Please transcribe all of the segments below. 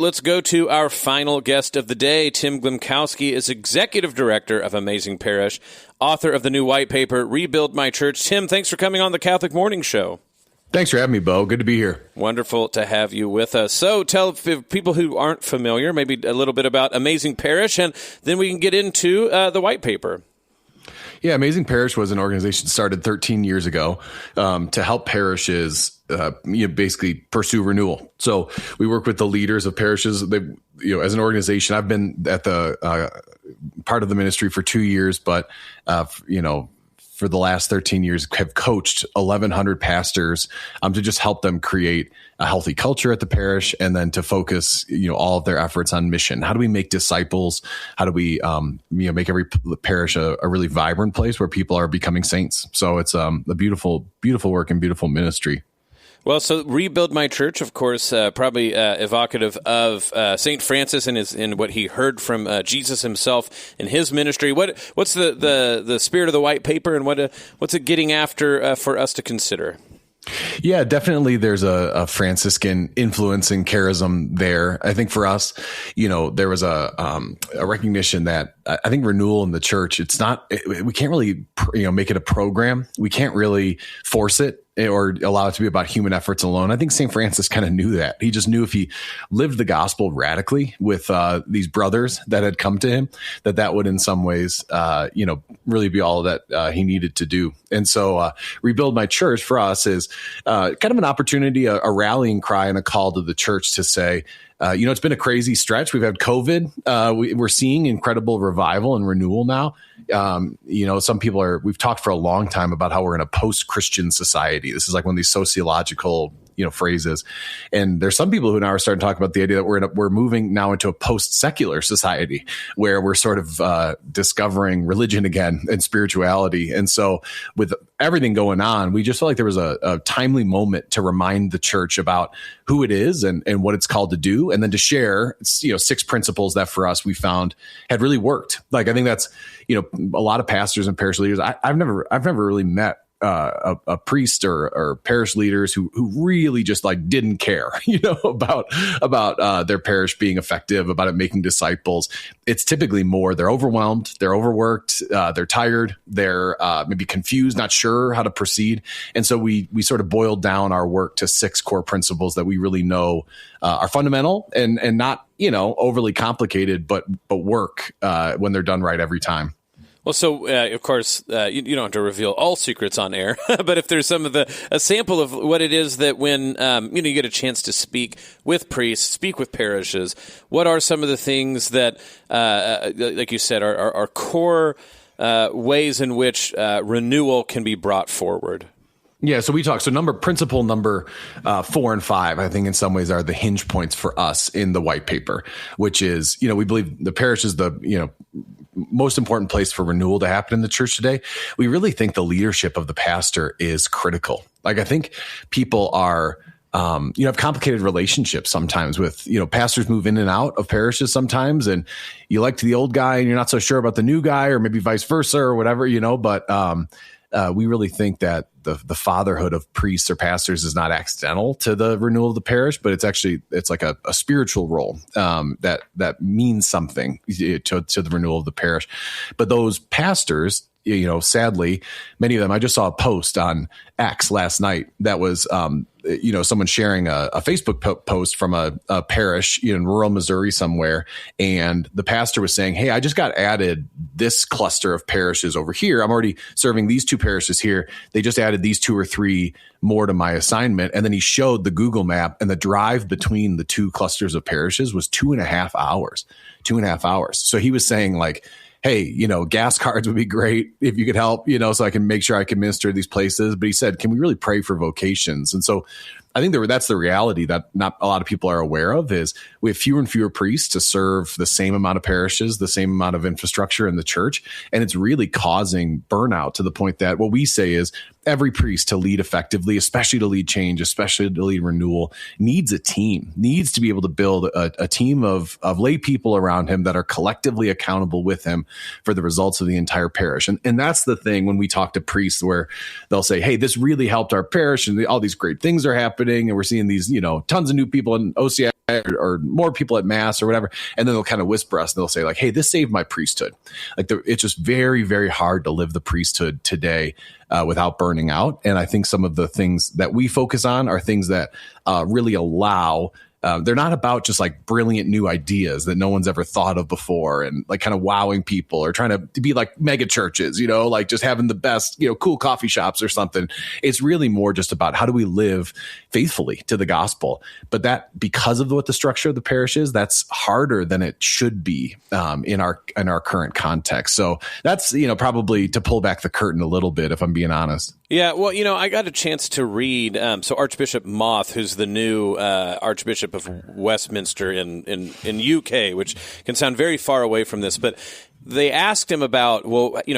Let's go to our final guest of the day. Tim Glemkowski is Executive Director of Amazing Parish, author of the new white paper, Rebuild My Church. Tim, thanks for coming on the Catholic Morning Show. Thanks for having me, Bo. Good to be here. Wonderful to have you with us. So tell people who aren't familiar, maybe a little bit about Amazing Parish, and then we can get into the white paper. Yeah, Amazing Parish was an organization started 13 years ago to help parishes basically pursue renewal. So we work with the leaders of parishes. As an organization, I've been at the part of the ministry for 2 years, but for the last 13 years have coached 1,100 pastors to just help them create a healthy culture at the parish, and then to focus all of their efforts on mission. How do we make disciples? How do we make every parish a really vibrant place where people are becoming saints? So it's a beautiful, beautiful work and beautiful ministry. Well, so Rebuild My Church, of course, probably evocative of Saint Francis and what he heard from Jesus himself in his ministry. What's the spirit of the white paper, and what's it getting after for us to consider? Yeah, definitely. There's a Franciscan influence and charism there. I think for us, there was a recognition that I think renewal in the church, we can't really, make it a program. We can't really force it or allow it to be about human efforts alone. I think St. Francis kind of knew that. He just knew if he lived the gospel radically with these brothers that had come to him, that would in some ways, really be all that he needed to do. And so Rebuild My Church for us is kind of an opportunity, a rallying cry and a call to the church to say, it's been a crazy stretch. We've had COVID. We're seeing incredible revival and renewal now. Some people we've talked for a long time about how we're in a post-Christian society. This is like one of these sociological phrases. And there's some people who now are starting to talk about the idea that we're moving now into a post-secular society where we're sort of discovering religion again and spirituality. And so with everything going on, we just felt like there was a timely moment to remind the church about who it is and what it's called to do, and then to share 6 principles that for us we found had really worked. Like I think that's a lot of pastors and parish leaders. I've never really met a priest or parish leaders who really just like didn't care, about their parish being effective, about it making disciples. It's typically more they're overwhelmed, they're overworked, they're tired, they're maybe confused, not sure how to proceed. And so we sort of boiled down our work to 6 core principles that we really know are fundamental and not overly complicated, but work when they're done right every time. Well, so, of course, you don't have to reveal all secrets on air, but if there's a sample of what it is that when, you get a chance to speak with priests, speak with parishes, what are some of the things that, like you said, are core ways in which renewal can be brought forward? Yeah, so we talk. So principle number 4 and 5, I think in some ways are the hinge points for us in the white paper, which is, we believe the parish is the, most important place for renewal to happen in the church today. We really think the leadership of the pastor is critical. Like I think people are, have complicated relationships sometimes with, pastors move in and out of parishes sometimes, and you like the old guy and you're not so sure about the new guy, or maybe vice versa or whatever, but we really think that the fatherhood of priests or pastors is not accidental to the renewal of the parish, but it's like a spiritual role that means something to the renewal of the parish. But those pastors, sadly, many of them, I just saw a post on X last night that was, someone sharing a Facebook post from a parish in rural Missouri somewhere. And the pastor was saying, hey, I just got added this cluster of parishes over here. I'm already serving these 2 parishes here. They just added these 2 or 3 more to my assignment. And then he showed the Google map, and the drive between the 2 clusters of parishes was 2.5 hours. 2.5 hours. So he was saying like, hey, gas cards would be great if you could help, so I can make sure I can minister to these places. But he said, can we really pray for vocations? And so I think that's the reality that not a lot of people are aware of, is we have fewer and fewer priests to serve the same amount of parishes, the same amount of infrastructure in the church. And it's really causing burnout to the point that what we say is every priest to lead effectively, especially to lead change, especially to lead renewal, needs a team, needs to be able to build a team of lay people around him that are collectively accountable with him for the results of the entire parish. And that's the thing when we talk to priests where they'll say, hey, this really helped our parish and all these great things are happening. And we're seeing these, tons of new people in OCS or more people at mass or whatever. And then they'll kind of whisper us and they'll say like, hey, this saved my priesthood. Like it's just very, very hard to live the priesthood today without burning out. And I think some of the things that we focus on are things that really allow they're not about just like brilliant new ideas that no one's ever thought of before and like kind of wowing people or trying to be like mega churches, like just having the best, cool coffee shops or something. It's really more just about how do we live faithfully to the gospel. But that, because of what the structure of the parish is, that's harder than it should be in our current context. So that's, probably to pull back the curtain a little bit, if I'm being honest. Yeah, well, I got a chance to read, so Archbishop Moth, who's the new Archbishop of Westminster in UK, which can sound very far away from this, but they asked him about,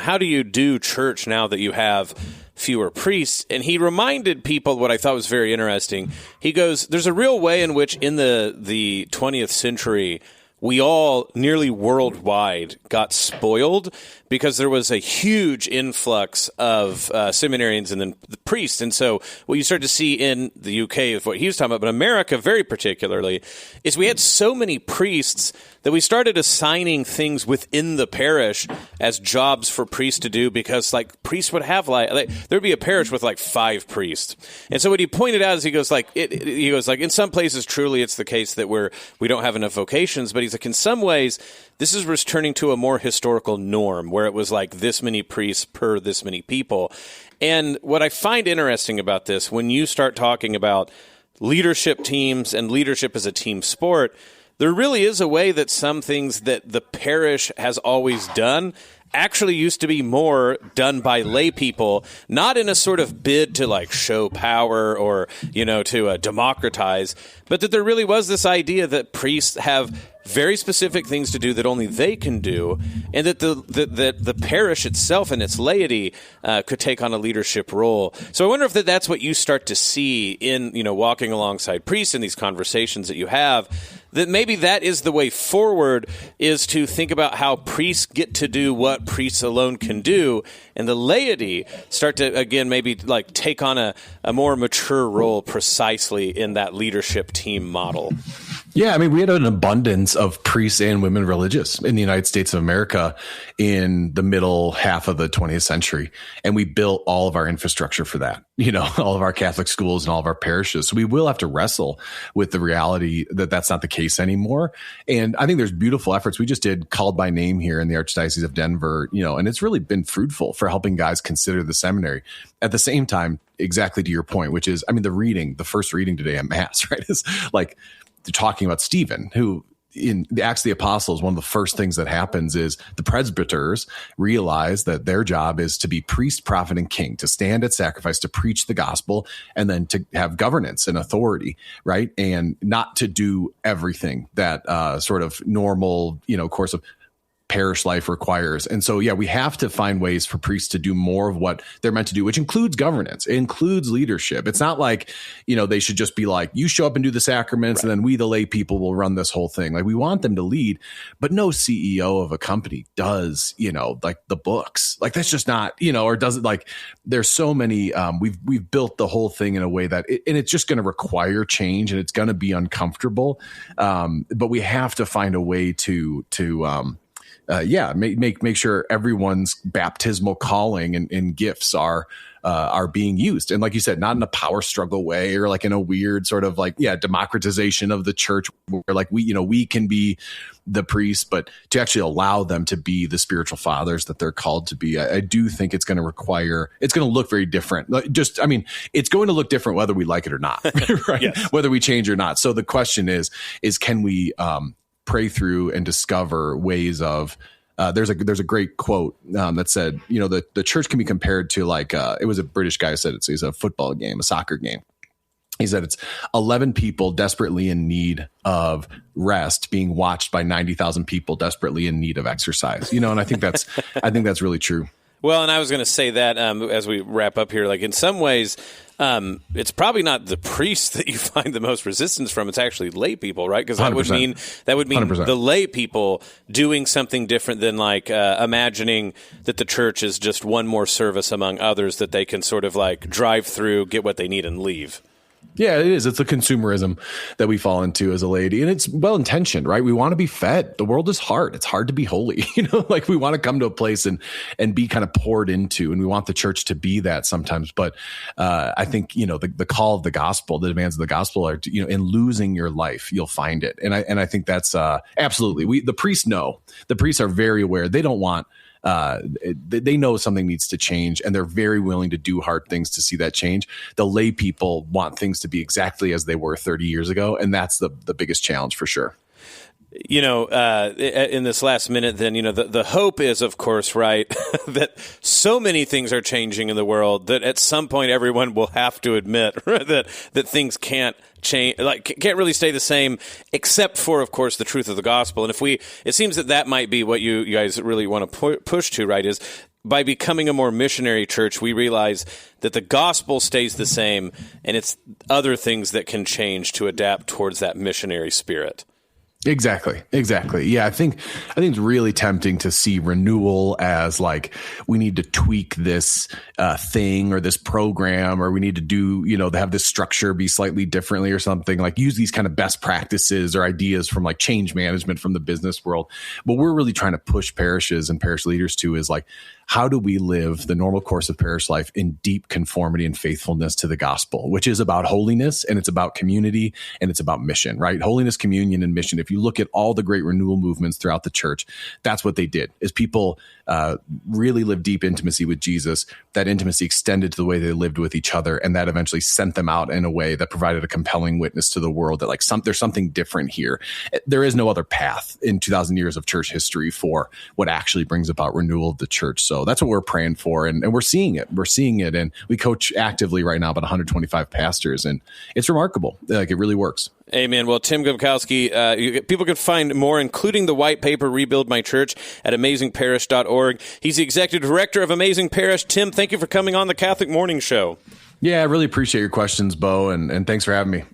how do you do church now that you have fewer priests? And he reminded people what I thought was very interesting. He goes, there's a real way in which in the 20th century, we all nearly worldwide got spoiled because there was a huge influx of seminarians and then the priests. And so what you start to see in the UK is what he was talking about, but America very particularly, is we had so many priests that we started assigning things within the parish as jobs for priests to do because like priests would have there'd be a parish with like 5 priests. And so what he pointed out is he goes like in some places truly it's the case that we don't have enough vocations, but he's like in some ways this is returning to a more historical norm where it was like this many priests per this many people. And what I find interesting about this, when you start talking about leadership teams and leadership as a team sport, there really is a way that some things that the parish has always done actually used to be more done by lay people, not in a sort of bid to like show power or, to democratize, but that there really was this idea that priests have very specific things to do that only they can do, and that the parish itself and its laity could take on a leadership role. So I wonder if that's what you start to see in, walking alongside priests in these conversations that you have, that maybe that is the way forward, is to think about how priests get to do what priests alone can do, and the laity start to, again, maybe like take on a more mature role precisely in that leadership team model. Yeah, I mean, we had an abundance of priests and women religious in the United States of America in the middle half of the 20th century. And we built all of our infrastructure for that, all of our Catholic schools and all of our parishes. So we will have to wrestle with the reality that that's not the case anymore. And I think there's beautiful efforts. We just did Called by Name here in the Archdiocese of Denver, and it's really been fruitful for helping guys consider the seminary. At the same time, exactly to your point, which is, I mean, the first reading today at Mass, right, is like, talking about Stephen, who in the Acts of the Apostles, one of the first things that happens is the presbyters realize that their job is to be priest, prophet, and king, to stand at sacrifice, to preach the gospel, and then to have governance and authority, right? And not to do everything that sort of normal, course of parish life requires. And so, yeah, we have to find ways for priests to do more of what they're meant to do, which includes governance. It includes leadership. It's not like, they should just be like, you show up and do the sacraments, right, and then we, the lay people, will run this whole thing. Like, we want them to lead, but no CEO of a company does, like the books. Like, that's just not, or does it, like, there's so many, we've built the whole thing in a way that, and it's just going to require change, and it's going to be uncomfortable. But we have to find a way to make sure everyone's baptismal calling and gifts are being used. And like you said, not in a power struggle way or like in a weird sort of like, democratization of the church where like we can be the priests, but to actually allow them to be the spiritual fathers that they're called to be. I do think it's going to look very different. It's going to look different whether we like it or not, right? Yes. Whether we change or not. So the question is can we, pray through and discover ways of, there's a great quote that said, the church can be compared to like, it was a British guy who said it's a football game, a soccer game. He said it's 11 people desperately in need of rest being watched by 90,000 people desperately in need of exercise, and I think that's really true. Well, and I was going to say that as we wrap up here, like in some ways, it's probably not the priests that you find the most resistance from. It's actually lay people, right? Because that would mean 100%. The lay people doing something different than like imagining that the church is just one more service among others that they can sort of like drive through, get what they need, and leave. Yeah, it is. It's a consumerism that we fall into as a laity, and it's well intentioned, right? We want to be fed. The world is hard. It's hard to be holy. Like we want to come to a place and be kind of poured into, and we want the church to be that sometimes. But I think the call of the gospel, the demands of the gospel are in losing your life, you'll find it, and I think that's absolutely. The priests know. The priests are very aware. They don't want. They know something needs to change, and they're very willing to do hard things to see that change. The lay people want things to be exactly as they were 30 years ago, and that's the biggest challenge for sure. In this last minute, then, the hope is, of course, right, that so many things are changing in the world that at some point everyone will have to admit that things can't change, can't really stay the same, except for, of course, the truth of the gospel. And it seems that might be what you guys really want to push to, right, is by becoming a more missionary church, we realize that the gospel stays the same, and it's other things that can change to adapt towards that missionary spirit. Exactly. Yeah, I think it's really tempting to see renewal as like we need to tweak this thing or this program, or we need to do, to have this structure be slightly differently or something, like use these kind of best practices or ideas from like change management from the business world. What we're really trying to push parishes and parish leaders to is like, how do we live the normal course of parish life in deep conformity and faithfulness to the gospel, which is about holiness, and it's about community, and it's about mission, right? Holiness, communion, and mission. If you look at all the great renewal movements throughout the church, that's what they did, is people really lived deep intimacy with Jesus. That intimacy extended to the way they lived with each other, and that eventually sent them out in a way that provided a compelling witness to the world that there's something different here. There is no other path in 2,000 years of church history for what actually brings about renewal of the church. So that's what we're praying for, and we're seeing it. And we coach actively right now about 125 pastors, and it's remarkable. Like, it really works. Amen. Well, Tim Glemkowski, people can find more, including the white paper, Rebuild My Church, at amazingparish.org. He's the executive director of Amazing Parish. Tim, thank you for coming on the Catholic Morning Show. Yeah, I really appreciate your questions, Bo, and thanks for having me.